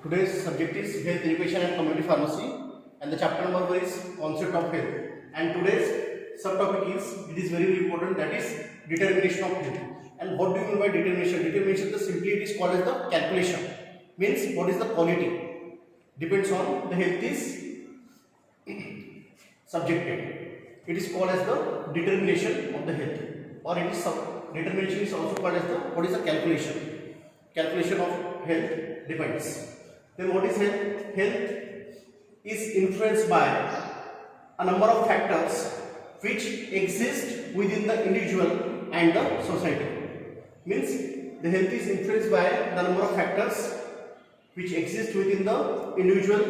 Today's subject is health education and community pharmacy, and the chapter number 1 is concept of health. And today's subtopic is, it is very important, that is determination of health. And what do you mean by determination? Determination, the simply it is called as the calculation. Means what is the quality? Depends on the health is subjected. It is called as the determination of the health, or it is determination is also called as the what is the calculation? Calculation of health depends. Then what is health? Health is influenced by a number of factors which exist within the individual and the society. Means the health is influenced by the number of factors which exist within the individual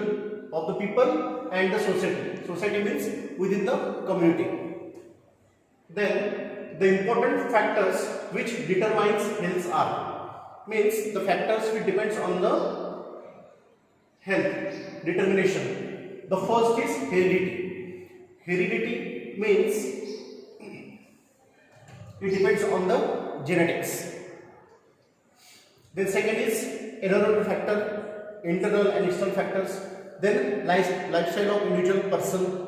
of the people and the society. Society means within the community. Then the important factors which determines health are, means the factors which depends on the health determination. The first is heredity. Heredity means it depends on the genetics. Then second is environmental factor, internal and external factors. Then lifestyle of individual person.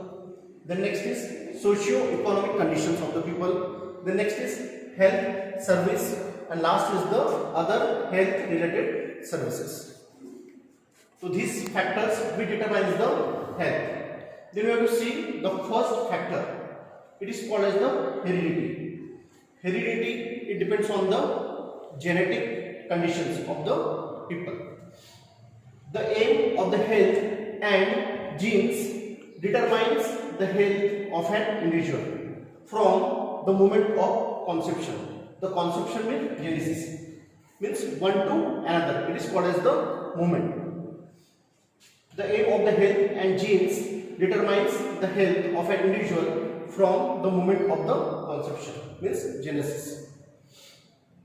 Then next is socio-economic conditions of the people. Then next is health service, and last is the other health related services. So these factors will determine the health. Then we have to see the first factor. It is called as the heredity. Heredity, it depends on the genetic conditions of the people. The aim of the health and genes determines the health of an individual from the moment of conception. The conception means genesis, means one to another. It is called as the moment. The aim of the health and genes determines the health of an individual from the moment of the conception, means genesis.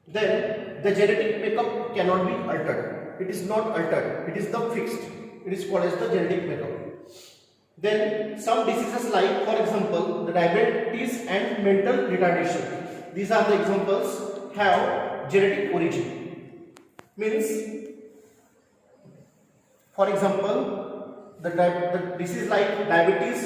Then the genetic makeup cannot be altered. It is not altered. It is the fixed. It is called as the genetic makeup. Then some diseases like, for example, the diabetes and mental retardation. These are the examples have genetic origin. Means, for example, the disease like diabetes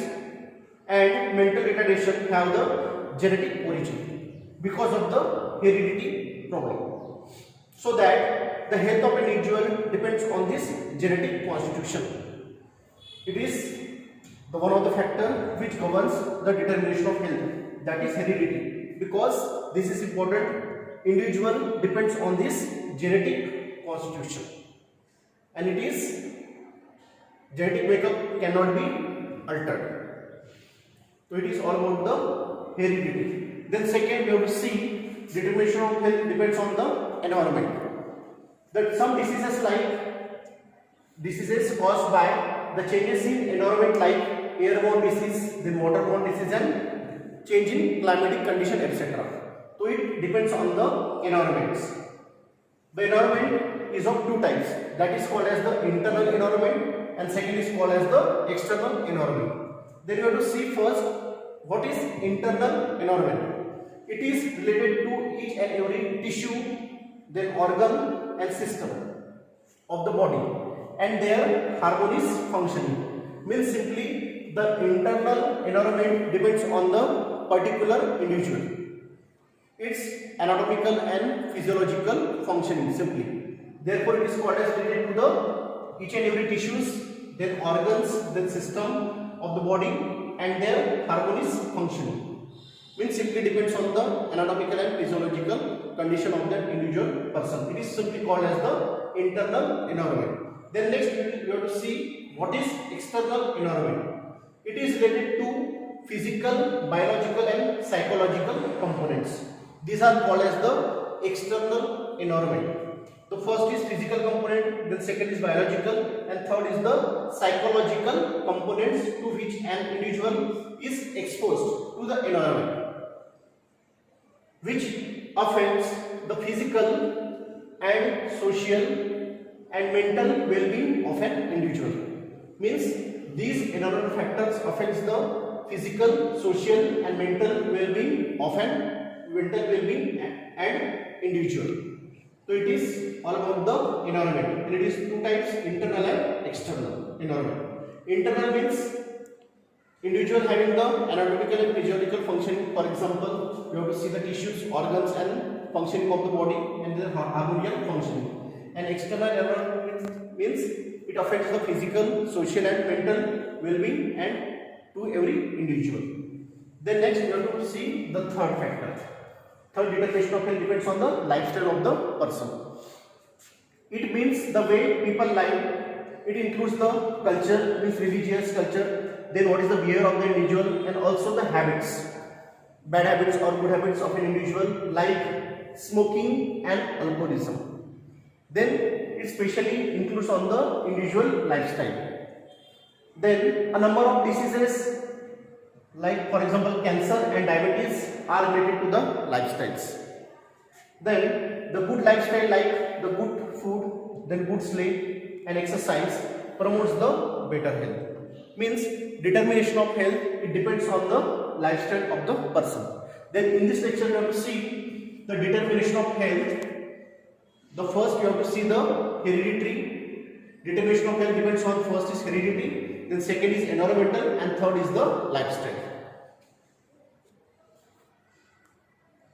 and mental retardation have the genetic origin because of the heredity problem. So that the health of an individual depends on this genetic constitution. It is the one of the factor which governs the determination of health, that is heredity. Because this is important, individual depends on this genetic constitution, and it is genetic makeup cannot be altered. So it is all about the heredity. Then second, we have to see determination of health depends on the environment. That some diseases like diseases caused by the changes in environment like airborne disease, then waterborne disease, and change in climatic condition, etc. So it depends on the environments. The environment is of two types. That is called as the internal environment, and second is called as the external environment. Then you have to see first what is internal environment. It is related to each and every tissue, then organ and system of the body and their harmonious functioning. Means simply the internal environment depends on the particular individual. Its anatomical and physiological functioning simply. Therefore it is called as related to the each and every tissues, then organs, then system of the body and their harmonious functioning. Means simply depends on the anatomical and physiological condition of that individual person. It is simply called as the internal environment. Then next we have to see what is external environment. It is related to physical, biological and psychological components. These are called as the external environment. The first is physical component, then second is biological, and third is the psychological components to which an individual is exposed to the environment, which affects the physical and social and mental well-being of an individual. Means these environmental factors affects the physical, social and mental well-being of an individual. So it is all about the environment, and it is two types, internal and external environment. Internal means individual having the anatomical and physiological functioning. For example, you have to see the tissues, organs and functioning of the body and the harmonious functioning. And external environment means it affects the physical, social and mental well-being and to every individual. Then next we have to see the third factor. Third determination of health depends on the lifestyle of the person. It means the way people live. It includes the culture, means religious culture, then what is the behavior of the individual, and also the habits, bad habits or good habits of an individual, like smoking and alcoholism. Then it specially includes on the individual lifestyle. Then a number of diseases like for example cancer and diabetes are related to the lifestyles. Then the good lifestyle like the good food, then good sleep and exercise promotes the better health. Means determination of health, it depends on the lifestyle of the person. Then in this lecture we have to see the determination of health. The first you have to see the hereditary. Determination of health depends on, first is heredity, then second is environmental and third is the lifestyle.